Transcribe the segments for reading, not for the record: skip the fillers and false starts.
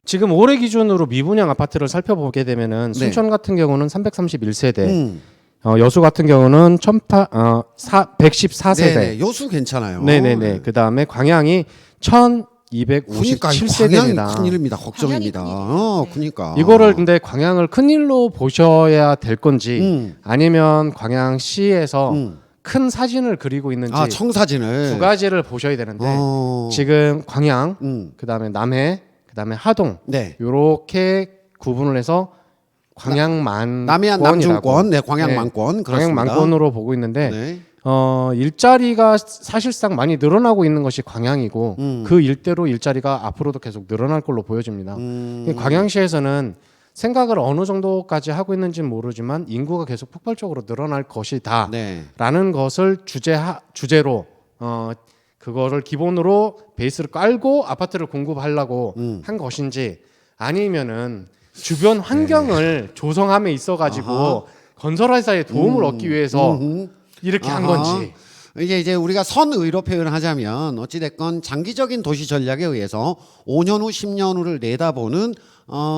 지금 올해 기준으로 미분양 아파트를 살펴보게 되면은 네. 순천 같은 경우는 331세대, 여수 같은 경우는 114세대. 네네. 여수 괜찮아요. 네네네. 그 다음에 광양이 그러니까 1257세대입니다. 광양이 큰일입니다. 걱정입니다. 그러니까 이거를 근데 광양을 큰일로 보셔야 될 건지 아니면 광양시에서 큰 사진을 그리고 있는지 청사진을 두 가지를 보셔야 되는데 지금 광양, 그다음에 남해, 그다음에 하동 네. 요렇게 구분을 해서 광양만권이라고 남해안 남중권, 네, 광양만권 그렇습니다. 광양만권으로 보고 있는데 네. 일자리가 사실상 많이 늘어나고 있는 것이 광양이고 그 일대로 일자리가 앞으로도 계속 늘어날 걸로 보여집니다. 광양시에서는 생각을 어느 정도까지 하고 있는지는 모르지만 인구가 계속 폭발적으로 늘어날 것이다 네. 라는 것을 주제로 그거를 기본으로 베이스를 깔고 아파트를 공급하려고 한 것인지 아니면은 주변 환경을 조성함에 있어 가지고 건설회사의 도움을 얻기 위해서 이렇게 한 건지. 이제 우리가 선의로 표현하자면 어찌됐건 장기적인 도시 전략에 의해서 5년 후, 10년 후를 내다보는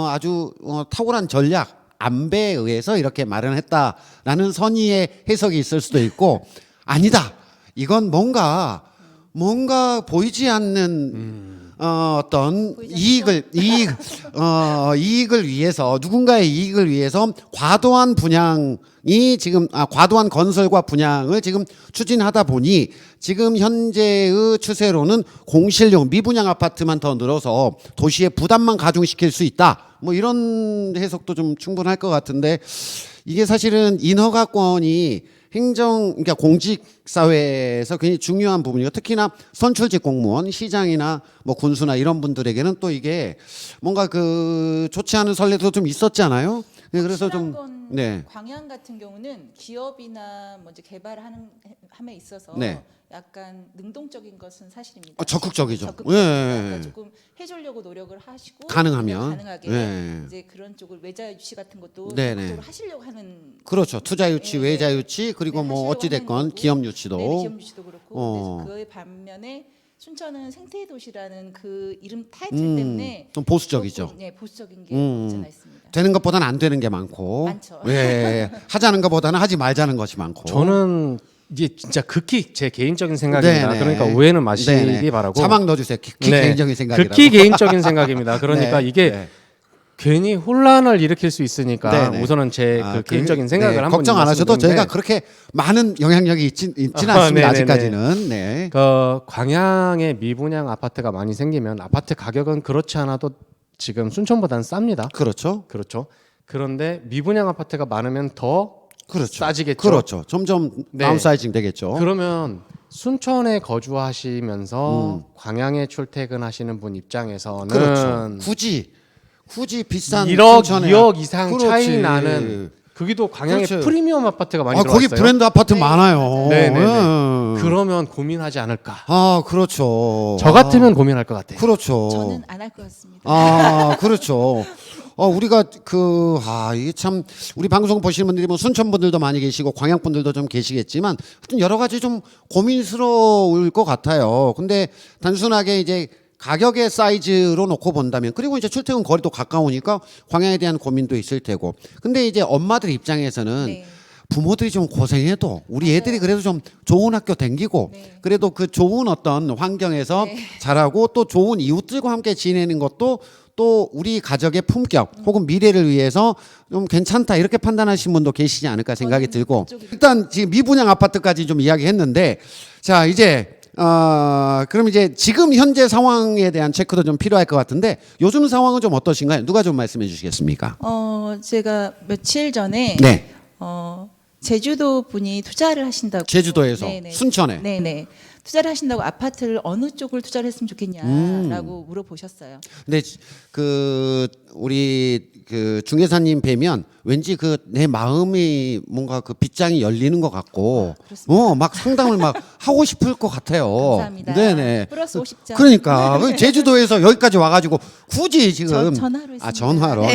아주 탁월한 전략 안배에 의해서 이렇게 마련했다라는 선의의 해석이 있을 수도 있고 아니다. 이건 뭔가 보이지 않는 어떤 이익을 위해서 누군가의 이익을 위해서 과도한 분양이 지금 과도한 건설과 분양을 지금 추진하다 보니 지금 현재의 추세로는 공실용 미분양 아파트만 더 늘어서 도시의 부담만 가중시킬 수 있다. 뭐 이런 해석도 좀 충분할 것 같은데 이게 사실은 인허가권이 그러니까 공직사회에서 굉장히 중요한 부분이고 특히나 선출직 공무원, 시장이나 뭐 군수나 이런 분들에게는 또 이게 뭔가 그 좋지 않은 선례도 좀 있었잖아요. 네, 그래서 좀 네. 광양 같은 경우는 기업이나 뭐 이제 개발하는 함에 있어서 네. 약간 능동적인 것은 사실입니다. 적극적이죠. 적극적이니까 예. 조금 해주려고 노력을 하시고 가능하면. 가능하게 예. 이제 그런 쪽을 외자 유치 같은 것도 네네. 적극적으로 하시려고 하는 그렇죠. 투자 유치, 예, 외자 예. 유치 그리고 네, 뭐 하시려고 어찌 됐건 하는 거고. 기업 유치도 네, 기업 유치도 그렇고 그래서 어. 그의 반면에 순천은 생태 도시라는 그 이름 타이틀 때문에 좀 보수적이죠. 조금, 네, 보수적인 게 없지 않아 있습니다. 되는 것보다는 안 되는 게 많고 많죠. 예. 하자는 것보다는 하지 말자는 것이 많고 저는 이게 진짜 극히 제 개인적인 생각입니다. 네네. 그러니까 오해는 마시기 네네. 바라고. 자막 넣어주세요. 극히 네. 개인적인 생각이라고. 극히 개인적인 생각입니다. 그러니까 네. 이게 네. 괜히 혼란을 일으킬 수 있으니까 네네. 우선은 제 그 개인적인 생각을 네. 한번 걱정 안 하셔도 말씀드리는데 저희가 그렇게 많은 영향력이 있진 않습니다. 네네네. 아직까지는. 네. 광양에 미분양 아파트가 많이 생기면 아파트 가격은 그렇지 않아도 지금 순천보다는 쌉니다. 그렇죠. 그렇죠. 그런데 미분양 아파트가 많으면 더 그렇죠. 싸지겠죠. 그렇죠. 점점 네. 다운사이징 되겠죠. 그러면 순천에 거주하시면서 광양에 출퇴근하시는 분 입장에서는 그렇죠. 굳이 비싼 1억, 순천에 2억 이상 그렇지. 차이 나는 거기도 광양에 그렇죠. 프리미엄 아파트가 많이 거기 들어왔어요. 브랜드 아파트 네. 많아요. 네네네. 예. 그러면 고민하지 않을까. 그렇죠. 저 같으면 고민할 것 같아요. 그렇죠. 저는 안 할 것 같습니다. 그렇죠. 우리가 이게 참 우리 방송 보시는 분들이 뭐 순천 분들도 많이 계시고 광양 분들도 좀 계시겠지만 하여튼 여러 가지 좀 고민스러울 것 같아요. 근데 단순하게 이제 가격의 사이즈로 놓고 본다면 그리고 이제 출퇴근 거리도 가까우니까 광양에 대한 고민도 있을 테고. 근데 이제 엄마들 입장에서는 네. 부모들이 좀 고생해도 우리 애들이 그래도 좀 좋은 학교 다니고 네. 그래도 그 좋은 어떤 환경에서 네. 자라고 또 좋은 이웃들과 함께 지내는 것도 또 우리 가족의 품격 혹은 미래를 위해서 좀 괜찮다 이렇게 판단하시는 분도 계시지 않을까 생각이 저는 들고 그쪽입니다. 일단 지금 미분양 아파트까지 좀 이야기했는데 자 이제 그럼 이제 지금 현재 상황에 대한 체크도 좀 필요할 것 같은데 요즘 상황은 좀 어떠신가요? 누가 좀 말씀해 주시겠습니까? 제가 며칠 전에 네. 제주도 분이 투자를 하신다고 제주도에서 네네. 순천에 네네 투자를 하신다고 아파트를 어느 쪽을 투자를 했으면 좋겠냐라고 물어보셨어요. 근데 그 우리 그 중개사님 뵈면 왠지 그 내 마음이 뭔가 그 빗장이 열리는 것 같고 그렇습니다. 막 상담을 막 하고 싶을 것 같아요. 감사합니다. 네네. 플러스 50점. 그러니까 그 제주도에서 여기까지 와가지고 굳이 지금 전화로 했습니다. 전화로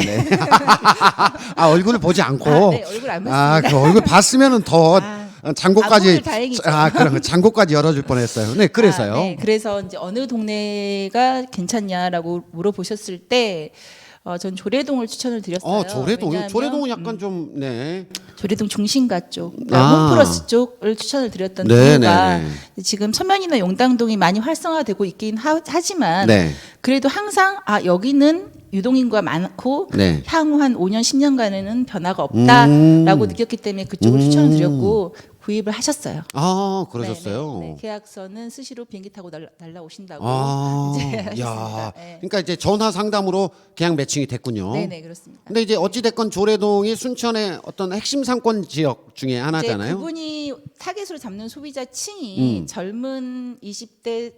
얼굴을 보지 않고 네, 얼굴 안 봤습니다. 그 얼굴 봤으면은 더 잔고까지 오늘 다행이죠. 그럼 잔고까지 열어줄 뻔했어요. 네, 그래서요. 네, 그래서 이제 어느 동네가 괜찮냐라고 물어보셨을 때, 전 조례동을 추천을 드렸어요. 조례동요. 왜냐하면, 조례동은 약간 좀 네. 조례동 중심가 쪽, 아. 홈플러스 쪽을 추천을 드렸던 네, 이유가 네, 지금 서면이나 용당동이 많이 활성화되고 있긴 하지만 네. 그래도 항상 여기는 유동인구가 많고 네. 향후 한 5년 10년간에는 변화가 없다라고 느꼈기 때문에 그쪽을 추천을 드렸고 구입을 하셨어요. 그러셨어요. 네, 계약서는 스시로 비행기 타고 날라오신다고 이제 야, 하셨습니다. 네. 그러니까 이제 전화 상담으로 계약 매칭이 됐군요. 네네 그렇습니다. 근데 이제 어찌 됐건 조례동이 순천의 어떤 핵심 상권 지역 중에 이제 하나잖아요. 그분이 타겟으로 잡는 소비자층이 젊은 20대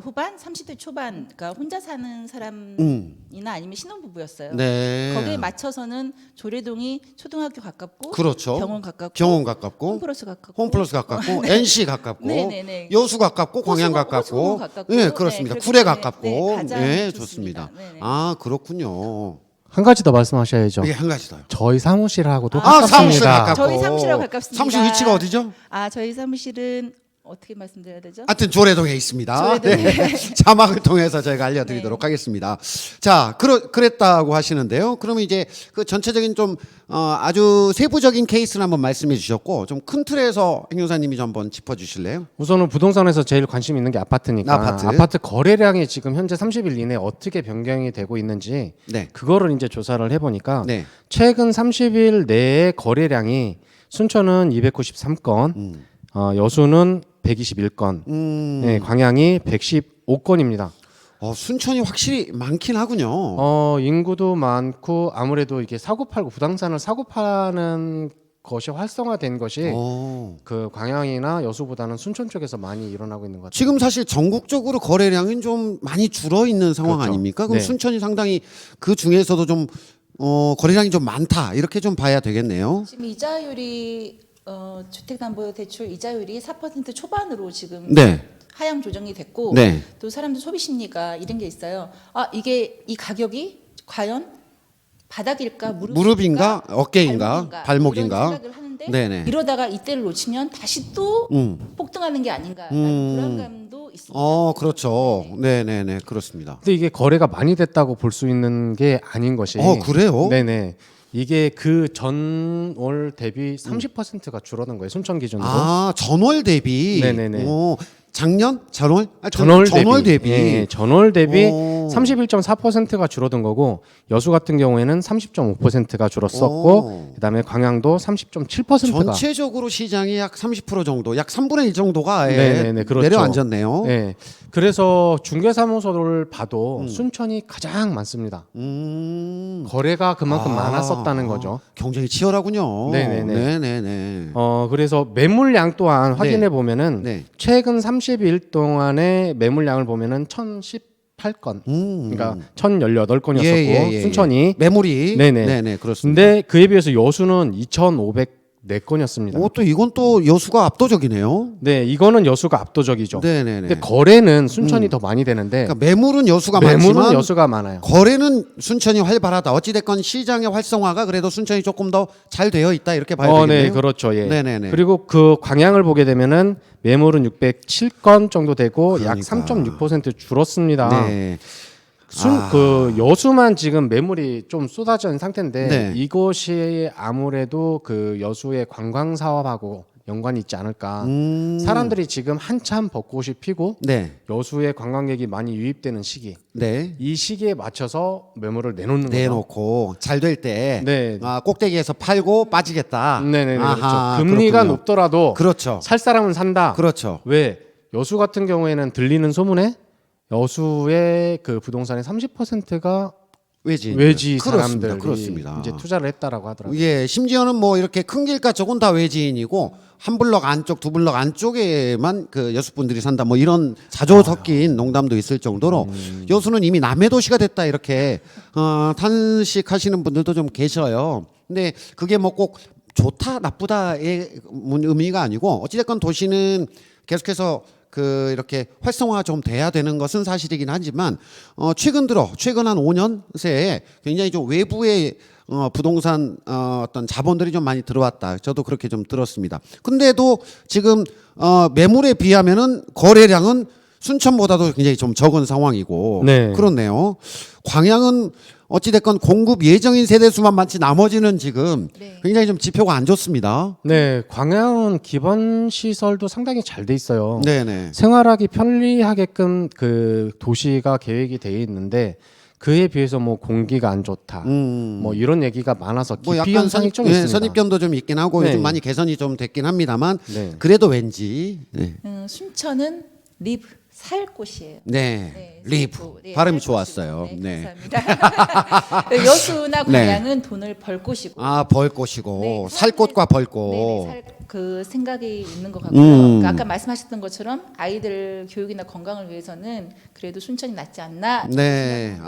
후반, 30대 초반, 그러니까 혼자 사는 사람이나 아니면 신혼부부였어요. 네. 거기에 맞춰서는 조례동이 초등학교 가깝고, 그렇죠. 병원 가깝고, 병원 가깝고, 홈플러스 가깝고, 홈플러스 가깝고, NC 가깝고, 네네네. 여수 가깝고, 광양 가깝고, 호수공원 가깝고, 네, 그렇습니다. 네, 구례 그렇기 가깝고, 때문에, 네, 가장 네, 좋습니다. 좋습니다. 네네. 그렇군요. 한 가지 더 말씀하셔야죠. 이게 한 가지 더요. 저희 사무실하고도 사무실 가깝습니다. 가깝고. 저희 사무실하고 가깝습니다. 사무실 위치가 어디죠? 저희 사무실은 어떻게 말씀드려야 되죠? 하여튼 조례동에 있습니다. 조례동에. 네. 자막을 통해서 저희가 알려드리도록 하겠습니다. 자, 그랬다고 하시는데요. 그러면 이제 그 전체적인 좀 아주 세부적인 케이스를 한번 말씀해 주셨고 좀 큰 틀에서 행정사님이 좀 한번 짚어주실래요? 우선은 부동산에서 제일 관심 있는 게 아파트니까 아파트. 거래량이 지금 현재 30일 이내에 어떻게 변경이 되고 있는지 네. 그거를 이제 조사를 해보니까 네. 최근 30일 내에 거래량이 순천은 293건, 여수는 121건, 네, 광양이 115건입니다. 순천이 확실히 많긴 하군요. 인구도 많고 아무래도 이게 사고 팔고 부동산을 사고 파는 것이 활성화된 것이 그 광양이나 여수보다는 순천 쪽에서 많이 일어나고 있는 것 같아요. 지금 사실 전국적으로 거래량은 좀 많이 줄어 있는 상황 그렇죠. 아닙니까? 그럼 네. 순천이 상당히 그 중에서도 좀 거래량이 좀 많다 이렇게 좀 봐야 되겠네요. 지금 이자율이 주택담보대출 이자율이 4% 초반으로 지금 네. 하향 조정이 됐고 네. 또 사람들 소비 심리가 이런 게 있어요. 이게 이 가격이 과연 바닥일까 무릎인가 어깨인가 발목인가 이런 생각을 하는데 네네. 이러다가 이때를 놓치면 다시 또 폭등하는 게 아닌가라는 불안감도 있습니다. 그렇죠. 네네네 그렇습니다. 근데 이게 거래가 많이 됐다고 볼 수 있는 게 아닌 것이. 그래요? 네네. 이게 그 전월 대비 30%가 줄어든 거예요. 순천 기준으로. 전월 대비. 네네네. 작년 전월? 전월 대비. 예, 전월 대비 오. 31.4%가 줄어든 거고 여수 같은 경우에는 30.5%가 줄었었고 그다음에 광양도 30.7%가 전체적으로 시장이 약 30% 정도, 약 3분의 1 정도가 네네네, 그렇죠. 내려앉았네요. 네. 그래서 중개사무소를 봐도 순천이 가장 많습니다. 거래가 그만큼 많았었다는 거죠. 경쟁이 치열하군요. 네네네. 네네네. 그래서 매물량 또한 확인해 보면은 네. 최근 30일 동안의 매물량을 보면은 1,018건. 그러니까 1,018건이었었고 예. 순천이 매물이 네네. 그렇습니다. 근데 그에 비해서 여수는 2,504건이었습니다. 또 이건 또 여수가 압도적이네요. 네, 이거는 여수가 압도적이죠. 네네네. 근데 거래는 순천이 더 많이 되는데 그러니까 매물은 여수가 매물은 많지만 여수가 많아요. 거래는 순천이 활발하다. 어찌됐건 시장의 활성화가 그래도 순천이 조금 더 잘 되어 있다 이렇게 봐야 되겠네요. 네, 그렇죠. 예. 네네네. 그리고 그 광양을 보게 되면은 매물은 607건 정도 되고 약 그러니까. 3.6% 줄었습니다. 네. 그 여수만 지금 매물이 좀 쏟아진 상태인데 네. 이것이 아무래도 그 여수의 관광 사업하고 연관이 있지 않을까. 사람들이 지금 한참 벚꽃이 피고 네. 여수에 관광객이 많이 유입되는 시기. 네. 이 시기에 맞춰서 매물을 내놓는 거죠. 내놓고 잘 될 때 네. 꼭대기에서 팔고 빠지겠다. 네네네. 아하, 그렇죠. 금리가 그렇군요. 높더라도 그렇죠. 살 사람은 산다. 그렇죠. 왜 여수 같은 경우에는 들리는 소문에 여수의 그 부동산의 30%가 외지 사람들이 그렇습니다. 이제 투자를 했다라고 하더라고요. 예, 심지어는 뭐 이렇게 큰 길가 쪽은 다 외지인이고 한 블럭 안쪽, 두 블럭 안쪽에만 그 여수 분들이 산다. 뭐 이런 자조 섞인 농담도 있을 정도로 여수는 이미 남의 도시가 됐다 이렇게 탄식하시는 분들도 좀 계셔요. 근데 그게 뭐 꼭 좋다 나쁘다의 의미가 아니고 어찌됐건 도시는 계속해서 그 이렇게 활성화가 좀 돼야 되는 것은 사실이긴 하지만 최근 한 5년 새에 굉장히 좀 외부의 부동산 어떤 자본들이 좀 많이 들어왔다. 저도 그렇게 좀 들었습니다. 근데도 지금 매물에 비하면은 거래량은 순천보다도 굉장히 좀 적은 상황이고 네. 그렇네요. 광양은 어찌됐건 공급 예정인 세대수만 많지 나머지는 지금 네. 굉장히 좀 지표가 안 좋습니다. 네, 광양은 기반 시설도 상당히 잘 돼 있어요. 네네. 생활하기 편리하게끔 그 도시가 계획이 돼 있는데 그에 비해서 뭐 공기가 안 좋다, 뭐 이런 얘기가 많아서 기피 현상이 좀 있습니다. 선입견도 좀 있긴 하고 네. 요즘 많이 개선이 좀 됐긴 합니다만 네. 그래도 왠지 순천은 리브 살 곳이에요. 네, 리브 네, 발음이 살 좋았어요. 곳이고. 네. 감사합니다. 여수나 네. 광양은 돈을 벌 곳이고. 아, 벌 곳이고 네, 살 곳과 벌 곳. 네네, 그 생각이 있는 것 같고요. 음. 그러니까 아까 말씀하셨던 것처럼 아이들 교육이나 건강을 위해서는 그래도 순천이 낫지 않나. 네,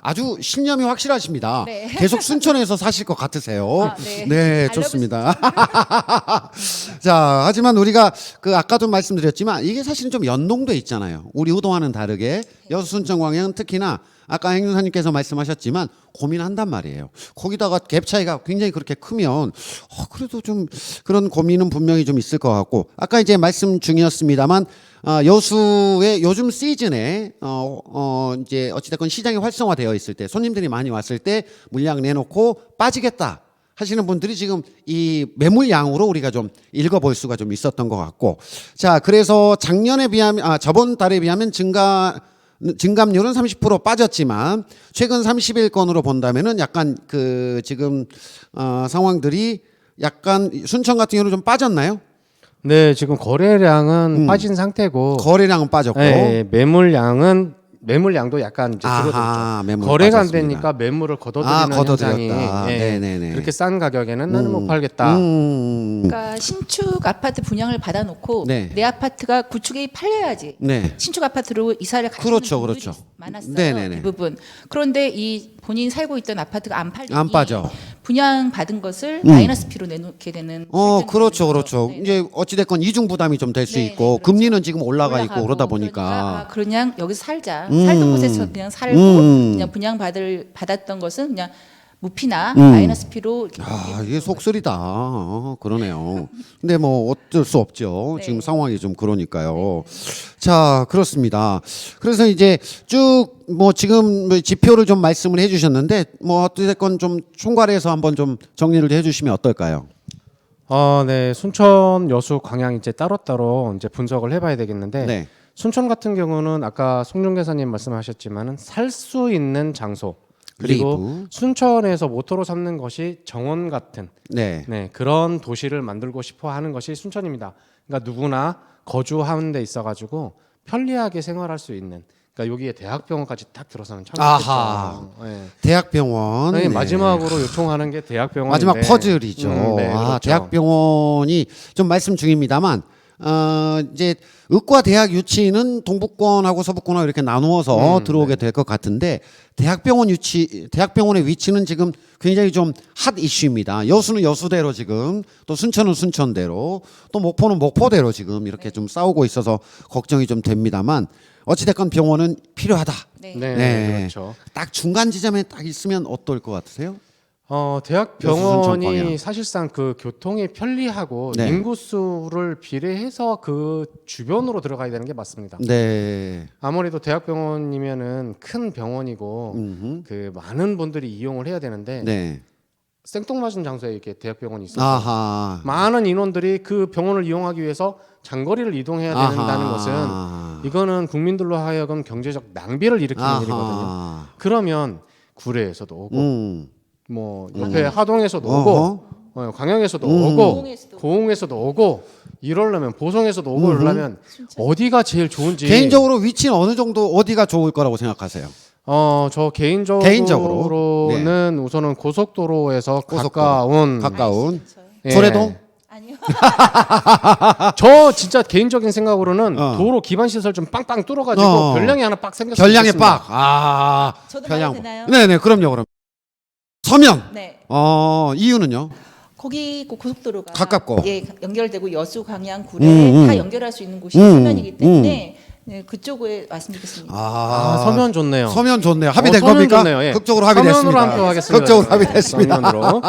아주 신념이 확실하십니다. 네. 계속 순천에서 사실 것 같으세요. 아, 네. 네, 좋습니다. 자, 하지만 우리가 그 아까도 말씀드렸지만 이게 사실은 좀 연동돼 있잖아요. 우리 의도와는 다르게 여수, 순천, 광양 특히나 아까 행윤사님께서 말씀하셨지만 고민한단 말이에요. 거기다가 갭 차이가 굉장히 그렇게 크면 그래도 좀 그런 고민은 분명히 좀 있을 것 같고 아까 이제 말씀 중이었습니다만 여수의 요즘 시즌에 이제 어찌됐건 시장이 활성화되어 있을 때 손님들이 많이 왔을 때 물량 내놓고 빠지겠다 하시는 분들이 지금 이 매물량으로 우리가 좀 읽어볼 수가 좀 있었던 것 같고 자 그래서 작년에 비하면 저번 달에 비하면 증감률은 30% 빠졌지만 최근 30일권으로 본다면은 약간 그 지금 상황들이 약간 순천 같은 경우는 좀 빠졌나요? 네, 지금 거래량은 빠진 상태고 거래량은 빠졌고 네, 매물량도 약간 이제 줄어들죠. 매물 거래가 안 빠졌습니다. 되니까 매물을 걷어들이는 현상이 네네네. 그렇게 싼 가격에는 나는 못 팔겠다. 그러니까 신축 아파트 분양을 받아놓고 네. 내 아파트가 구축이 팔려야지. 네. 신축 아파트로 이사를 가시는 그렇죠, 분들이 그렇죠. 많았어요. 네네네. 대부분. 그런데 이 본인이 살고 있던 아파트가 안 팔리니 안 빠져. 분양 받은 것을 마이너스 피로 내놓게 되는. 그렇죠, 실정이 그렇죠. 있는 거죠. 이제 어찌됐건 이중 부담이 좀 될 수 네, 있고 네, 그렇죠. 금리는 지금 올라가 있고 그러다 올라가고 보니까 그냥 여기서 살자. 살던 곳에서 그냥 살고 그냥 분양 받았던 것은 그냥 무피나 마이너스 피로 이렇게 이게 속설이다. 그러네요. 근데 뭐 어쩔 수 없죠. 네. 지금 상황이 좀 그러니까요. 자, 그렇습니다. 그래서 이제 쭉 뭐 지금 뭐 지표를 좀 말씀을 해주셨는데 뭐 어찌됐건 좀 총괄해서 한번 좀 정리를 해주시면 어떨까요? 네, 순천, 여수, 광양 이제 따로따로 이제 분석을 해봐야 되겠는데 네. 순천 같은 경우는 아까 송중개사님 말씀하셨지만은 살 수 있는 장소 그리고 리브. 순천에서 모토로 삼는 것이 정원 같은 네. 그런 도시를 만들고 싶어 하는 것이 순천입니다. 그러니까 누구나 거주하는 데 있어가지고 편리하게 생활할 수 있는. 그러니까 여기에 대학병원까지 딱 들어서는 참 아하. 좋겠죠. 네. 대학병원. 네, 네. 마지막으로 요청하는 게 대학병원. 마지막 퍼즐이죠. 네, 그렇죠. 대학병원이 좀 말씀 중입니다만 이제 의과 대학 유치는 동북권하고 서북권하고 이렇게 나누어서 들어오게 될 것 같은데 대학병원의 위치는 지금 굉장히 좀 핫 이슈입니다. 여수는 여수대로 지금 또 순천은 순천대로 또 목포는 목포대로 지금 이렇게 좀 싸우고 있어서 걱정이 좀 됩니다만 어찌됐건 병원은 필요하다. 네. 네, 그렇죠. 딱 중간 지점에 딱 있으면 어떨 것 같으세요? 대학 여수, 순천, 광양. 병원이 사실상 그 교통이 편리하고 네. 인구수를 비례해서 그 주변으로 들어가야 되는 게 맞습니다. 네. 아무래도 대학병원이면은 큰 병원이고 그 많은 분들이 이용을 해야 되는데 네. 생뚱맞은 장소에 이렇게 대학병원이 있어서 아하. 많은 인원들이 그 병원을 이용하기 위해서 장거리를 이동해야 된다는 것은 이거는 국민들로 하여금 경제적 낭비를 일으키는 일이거든요. 그러면 구례에서도 오고 뭐 옆에 하동에서도 오고 광양에서도 오고 고흥에서도 오고 이러려면 보성에서도 오고 이러려면 어디가 제일 좋은지 개인적으로 위치는 어느 정도 어디가 좋을 거라고 생각하세요? 저 개인적으로는 네. 우선은 고속도로에서 가까운 예. 조례동? 아니요. 저 진짜 개인적인 생각으로는 도로 기반 시설 좀 빵빵 뚫어가지고 별량이 하나 빡 생겼으면 별량의 좋겠습니다. 빡. 저도 별량. 말해도 되나요? 네네 그럼요 그럼. 서면. 네. 이유는요? 거기 그 고속도로가 가깝고. 연결되고 여수, 광양, 구례 다 연결할 수 있는 곳이 서면이기 때문에 네, 그쪽에 말씀드리겠습니다. 서면 좋네요. 서면 좋네요. 합의된 서면 겁니까? 좋네요. 예. 극적으로 합의됐습니다. 서면으로 한 표 하겠습니다. 극적으로 합의됐습니다. 서면으로.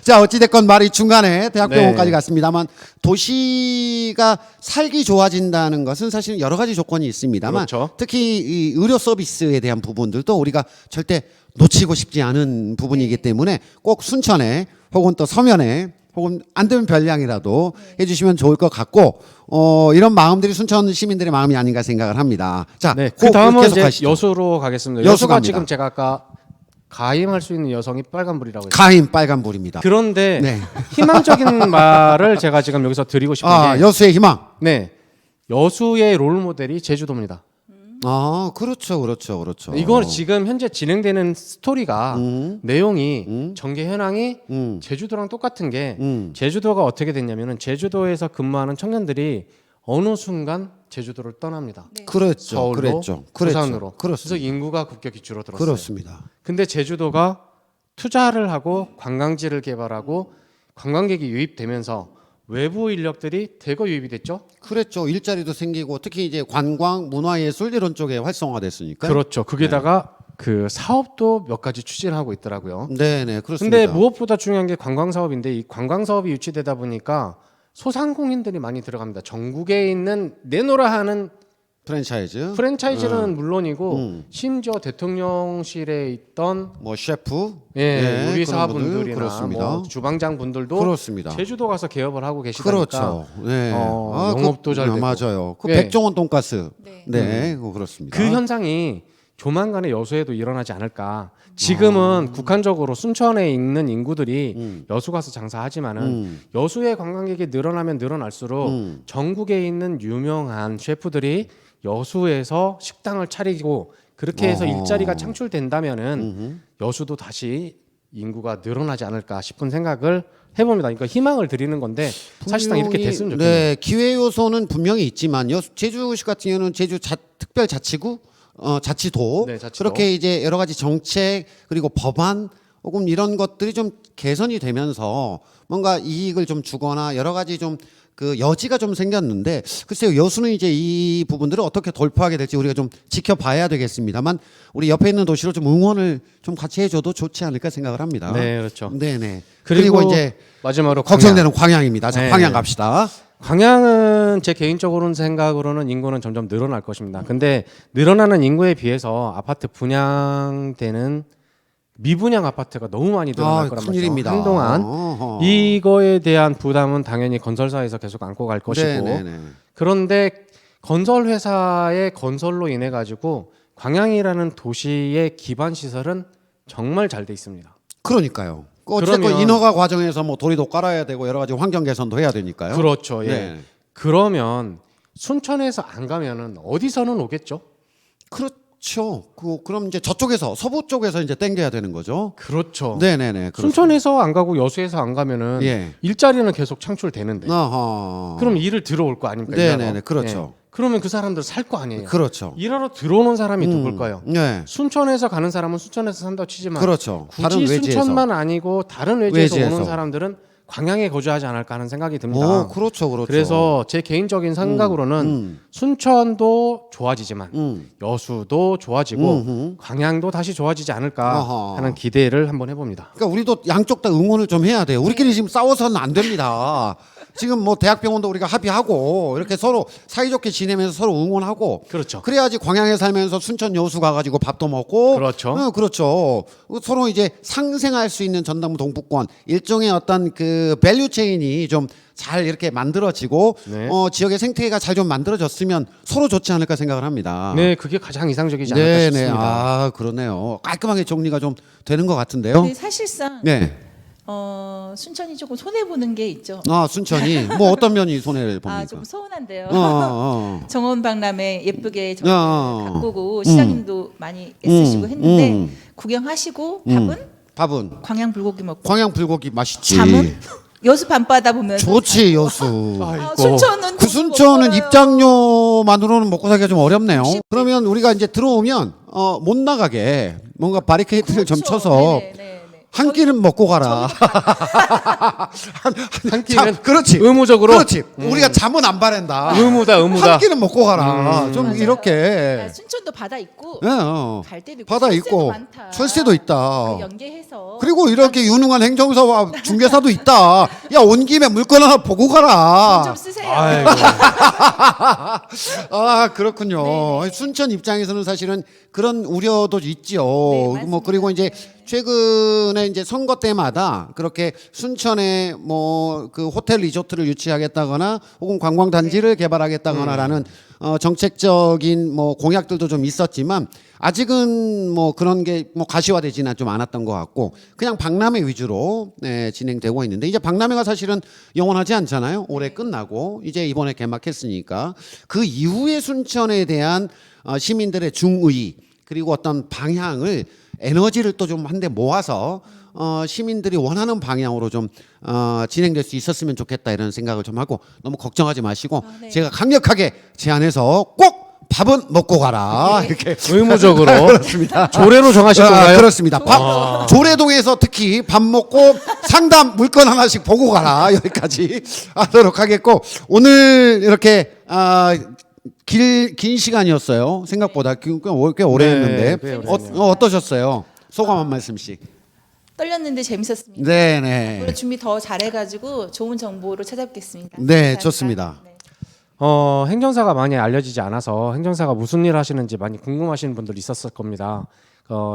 자, 어찌됐건 말이 중간에 대학병원까지 네. 갔습니다만 도시가 살기 좋아진다는 것은 사실 여러 가지 조건이 있습니다만 그렇죠. 특히 이 의료 서비스에 대한 부분들도 우리가 절대 놓치고 싶지 않은 부분이기 때문에 꼭 순천에 혹은 또 서면에 혹은 안 되면 별량이라도 해주시면 좋을 것 같고 이런 마음들이 순천 시민들의 마음이 아닌가 생각을 합니다. 자, 네, 그 다음은 계속 이제 가시죠. 여수로 가겠습니다. 여수 여수가 갑니다. 지금 제가 아까 가임할 수 있는 여성이 빨간불이라고 했어요. 가임 빨간불입니다. 그런데 네. 희망적인 말을 제가 지금 여기서 드리고 싶은 게 여수의 희망. 네, 여수의 롤 모델이 제주도입니다. 그렇죠. 이건 지금 현재 진행되는 스토리가 내용이 전개 현황이 제주도랑 똑같은 게 제주도가 어떻게 됐냐면은 제주도에서 근무하는 청년들이 어느 순간 제주도를 떠납니다. 네. 그렇죠. 서울로, 그랬죠. 부산으로. 그래서 그렇습니다. 인구가 급격히 줄어들었어요. 그렇습니다. 근데 제주도가 투자를 하고 관광지를 개발하고 관광객이 유입되면서 외부 인력들이 대거 유입이 됐죠. 그랬죠. 일자리도 생기고 특히 이제 관광, 문화예술 이런 쪽에 활성화됐으니까. 그렇죠. 거기다가 그 사업도 몇 가지 추진하고 있더라고요. 네네 그렇습니다. 근데 무엇보다 중요한 게 관광 사업인데 이 관광 사업이 유치되다 보니까 소상공인들이 많이 들어갑니다. 전국에 있는 내노라 하는 프랜차이즈는 물론이고 심지어 대통령실에 있던 뭐 셰프, 요리사분들이나 그렇습니다. 뭐 주방장 분들도 그렇습니다. 제주도 가서 개업을 하고 계시다니까. 그렇죠. 네. 영업도 잘 되고. 맞아요. 그 네. 백종원 돈가스. 네. 네, 그렇습니다. 그 현상이 조만간에 여수에도 일어나지 않을까. 지금은 국한적으로 순천에 있는 인구들이 여수 가서 장사하지만은 여수의 관광객이 늘어나면 늘어날수록 전국에 있는 유명한 셰프들이 여수에서 식당을 차리고 그렇게 해서 일자리가 창출된다면은 여수도 다시 인구가 늘어나지 않을까 싶은 생각을 해봅니다. 그러니까 희망을 드리는 건데 사실상 이렇게 됐으면 좋겠네요. 네, 기회 요소는 분명히 있지만 제주시 같은 경우는 제주 특별자치구 자치도, 네, 자치도. 그렇게 이제 여러 가지 정책 그리고 법안 혹은 이런 것들이 좀 개선이 되면서 뭔가 이익을 좀 주거나 여러 가지 좀 그 여지가 좀 생겼는데 글쎄요 여수는 이제 이 부분들을 어떻게 돌파하게 될지 우리가 좀 지켜봐야 되겠습니다만 우리 옆에 있는 도시로 좀 응원을 좀 같이 해줘도 좋지 않을까 생각을 합니다. 네, 그렇죠. 네네. 그리고 이제 마지막으로 걱정되는 광양입니다. 자, 네. 광양 갑시다. 광양은 제 개인적으로는 생각으로는 인구는 점점 늘어날 것입니다. 근데 늘어나는 인구에 비해서 아파트 분양되는 미분양 아파트가 너무 많이 늘어날 거란 말이죠. 큰일입니다. 한동안 어허. 이거에 대한 부담은 당연히 건설사에서 계속 안고 갈 것이고 네네네. 그런데 건설 회사의 건설로 인해 가지고 광양이라는 도시의 기반 시설은 정말 잘 돼 있습니다. 그러니까요. 어쨌든 그러면- 인허가 과정에서 뭐 도리도 깔아야 되고 여러 가지 환경 개선도 해야 되니까요. 그렇죠. 예. 네. 그러면 순천에서 안 가면은 어디서는 오겠죠? 그렇죠. 그럼 이제 저쪽에서 서부 쪽에서 이제 땡겨야 되는 거죠. 그렇죠. 네네네. 그렇습니다. 순천에서 안 가고 여수에서 안 가면은 예. 일자리는 계속 창출되는데 어허. 그럼 일을 들어올 거 아닙니까? 네네네, 일하러. 그렇죠. 예. 그러면 그 사람들 살 거 아니에요. 그렇죠. 일하러 들어오는 사람이 누굴까요? 네. 순천에서 가는 사람은 순천에서 산다고 치지만 그렇죠. 다른 굳이 외지에서. 순천만 아니고 다른 외지에서 외지에서. 오는 사람들은 광양에 거주하지 않을까 하는 생각이 듭니다. 그렇죠, 그렇죠. 그래서 제 개인적인 생각으로는 순천도 좋아지지만 여수도 좋아지고 광양도 다시 좋아지지 않을까 어허. 하는 기대를 한번 해봅니다. 그러니까 우리도 양쪽 다 응원을 좀 해야 돼요. 우리끼리 지금 싸워서는 안 됩니다. 지금 뭐 대학병원도 우리가 합의하고 이렇게 서로 사이좋게 지내면서 서로 응원하고 그렇죠. 그래야지 광양에 살면서 순천 여수 가가지고 밥도 먹고 그렇죠. 그렇죠. 서로 이제 상생할 수 있는 전남 동북권 일종의 어떤 그 밸류 체인이 좀 잘 이렇게 만들어지고 네. 지역의 생태계가 잘 좀 만들어졌으면 서로 좋지 않을까 생각을 합니다. 네, 그게 가장 이상적이지 않을까 네네. 싶습니다. 그러네요. 깔끔하게 정리가 좀 되는 것 같은데요. 근데 사실상 네. 순천이 조금 손해 보는 게 있죠. 순천이 뭐 어떤 면이 손해를 봅니까? 좀 서운한데요. 어. 정원 박람회 예쁘게 어. 가꾸고 시장님도 많이 애쓰시고 했는데 구경하시고 밥은 광양 불고기 먹고 광양 불고기 맛있지. 잠은 여수 밤바다 보면서 좋지 여수. 순천은 그 순천은 입장료만으로는 먹고 살기가 좀 어렵네요. 그러면 우리가 이제 들어오면 못 나가게 뭔가 바리케이트를 좀 그렇죠. 쳐서 네네. 한 끼는 먹고 가라. 한 끼는 그렇지. 의무적으로. 그렇지. 우리가 잠은 안 바란다. 의무다. 한 끼는 먹고 가라. 좀 맞아요. 이렇게. 순천도 바다 있고 예, 갈 때도 있고 바다 철새도 있고 많다. 철새도 있다. 그 연계해서 그리고 이렇게 유능한 행정사와 중개사도 있다. 야, 온 김에 물건 하나 보고 가라. 좀 쓰세요. 아이고. 아, 그렇군요. 네네. 순천 입장에서는 사실은 그런 우려도 있죠. 네, 뭐 맞습니다. 그리고 이제 최근에 이제 선거 때마다 그렇게 순천에 뭐 그 호텔 리조트를 유치하겠다거나 혹은 관광 단지를 개발하겠다거나라는 정책적인 뭐 공약들도 좀 있었지만 아직은 뭐 그런 게 뭐 가시화되지는 좀 않았던 것 같고 그냥 박람회 위주로 진행되고 있는데 이제 박람회가 사실은 영원하지 않잖아요. 올해 끝나고 이제 이번에 개막했으니까 그 이후에 순천에 대한 시민들의 중의 그리고 어떤 방향을 에너지를 또 좀 한데 모아서 시민들이 원하는 방향으로 좀 진행될 수 있었으면 좋겠다 이런 생각을 좀 하고 너무 걱정하지 마시고 네. 제가 강력하게 제안해서 꼭 밥은 먹고 가라 이렇게 의무적으로. 그렇습니다. 조례로 정하실 건가요? 그렇습니다. 조례동에서 특히 밥 먹고 상담 물건 하나씩 보고 가라 여기까지 하도록 하겠고 오늘 이렇게 긴 시간이었어요. 생각보다 꽤 오래 네, 했는데 꽤 오래 했네요. 어떠셨어요? 소감 한 말씀씩. 떨렸는데 재밌었습니다. 네네. 오늘 준비 더 잘해가지고 좋은 정보로 찾아뵙겠습니다. 네, 감사합니다. 좋습니다. 네. 행정사가 많이 알려지지 않아서 행정사가 무슨 일 하시는지 많이 궁금하시는 분들 있었을 겁니다.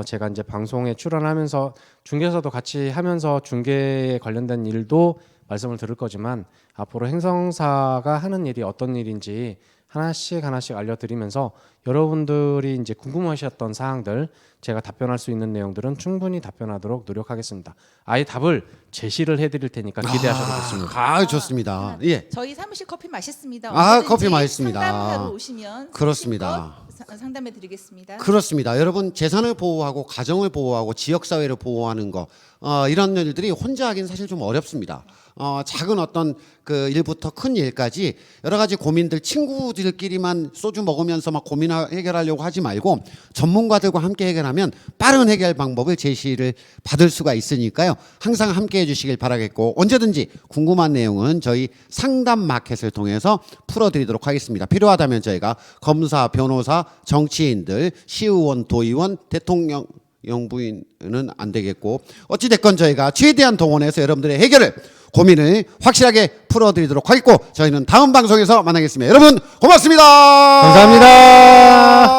제가 이제 방송에 출연하면서 중개사도 같이 하면서 중개에 관련된 일도 말씀을 드릴 거지만 앞으로 행정사가 하는 일이 어떤 일인지 하나씩 알려드리면서 여러분들이 이제 궁금하셨던 사항들 제가 답변할 수 있는 내용들은 충분히 답변하도록 노력하겠습니다. 아예 답을 제시를 해드릴 테니까 기대하셔도 좋습니다. 좋습니다. 예. 저희 사무실 커피 맛있습니다. 아, 언제든지 커피 맛있습니다. 상담하러 오시면 그렇습니다. 상담해 드리겠습니다. 그렇습니다. 여러분 재산을 보호하고 가정을 보호하고 지역 사회를 보호하는 거 이런 일들이 혼자 하긴 사실 좀 어렵습니다. 작은 어떤 그 일부터 큰 일까지 여러 가지 고민들 친구들끼리만 소주 먹으면서 막 고민 해결하려고 하지 말고 전문가들과 함께 해결하면 빠른 해결 방법을 제시를 받을 수가 있으니까요. 항상 함께 해주시길 바라겠고 언제든지 궁금한 내용은 저희 상담 마켓을 통해서 풀어드리도록 하겠습니다. 필요하다면 저희가 검사, 변호사, 정치인들, 시의원, 도의원, 대통령 영부인은 안 되겠고 어찌 됐건 저희가 최대한 동원해서 여러분들의 해결을 고민을 확실하게 풀어드리도록 하겠고 저희는 다음 방송에서 만나겠습니다. 여러분 고맙습니다. 감사합니다.